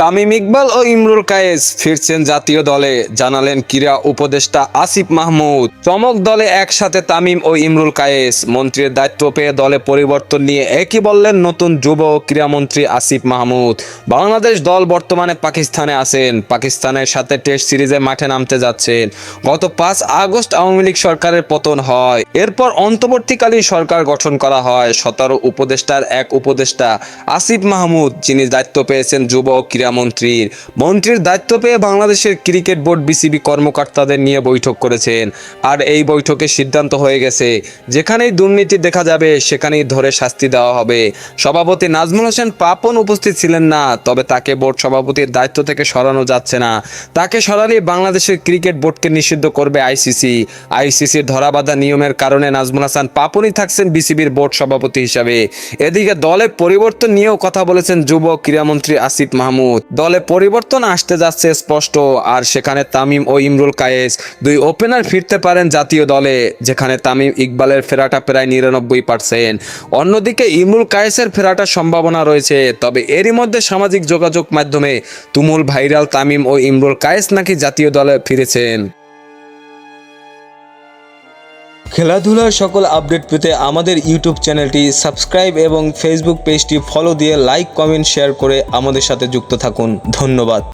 তামিম ইকবাল ও ইমরুল কায়েস ফিরছেন জাতীয় দলে, জানালেন ক্রীড়া উপদেষ্টা আসিফ মাহমুদ। চমক দলে একসাথে তামিম ও ইমরুল কায়েস, মন্ত্রীর দায়িত্ব পেয়ে দলে পরিবর্তন নিয়ে একই বললেন নতুন যুব ও ক্রীড়ামন্ত্রী আসিফ মাহমুদ। বাংলাদেশ দল বর্তমানে পাকিস্তানে আছেন, পাকিস্তানের সাথে টেস্ট সিরিজে মাঠে নামতে যাচ্ছেন। গত 5 আগস্ট আওয়ামী লীগ সরকারের পতন হয়, এরপর অন্তর্বর্তীকালীন সরকার গঠন করা হয়। 17 উপদেষ্টার এক উপদেষ্টা আসিফ মাহমুদ, যিনি দায়িত্ব পেয়েছেন যুব ও মন্ত্রীর দায়িত্ব পেয়ে বাংলাদেশের ক্রিকেট বোর্ড বিসিবি কর্মকর্তাদের নিয়ে বৈঠক করেছেন। আর এই বৈঠকে সিদ্ধান্ত হয়ে গেছে, যেখানেই দুর্নীতি দেখা যাবে সেখানেই ধরে শাস্তি দেওয়া হবে। সভাপতি নাজমুল হোসেন পাপন উপস্থিত ছিলেন না, তবে তাকে বোর্ড সভাপতির দায়িত্ব থেকে সরানো যাচ্ছে না। তাকে সরালে বাংলাদেশের ক্রিকেট বোর্ডকে নিষিদ্ধ করবে আইসিসির ধরাবাঁধা নিয়মের কারণে নাজমুল হাসান পাপনই থাকছেন বিসিবির বোর্ড সভাপতি হিসাবে। এদিকে দলে পরিবর্তন নিয়েও কথা বলেছেন যুব ক্রীড়ামন্ত্রী আসিফ মাহমুদ। দলে পরিবর্তন আসতে যাচ্ছে স্পষ্ট, আর সেখানে তামিম ও ইমরুল কায়েস দুই ওপেনার ফিরতে পারেন জাতীয় দলে, যেখানে তামিম ইকবালের ফেরাটা প্রায় 99%। অন্যদিকে ইমরুল কায়েসের ফেরাটার সম্ভাবনা রয়েছে, তবে এরই মধ্যে সামাজিক যোগাযোগ মাধ্যমে তুমুল ভাইরাল তামিম ও ইমরুল কায়েস নাকি জাতীয় দলে ফিরেছেন। খেলাধুলার সকল আপডেট পেতে আমাদের ইউটিউব চ্যানেলটি সাবস্ক্রাইব এবং ফেসবুক পেজটি ফলো দিয়ে লাইক, কমেন্ট, শেয়ার করে আমাদের সাথে যুক্ত থাকুন। ধন্যবাদ।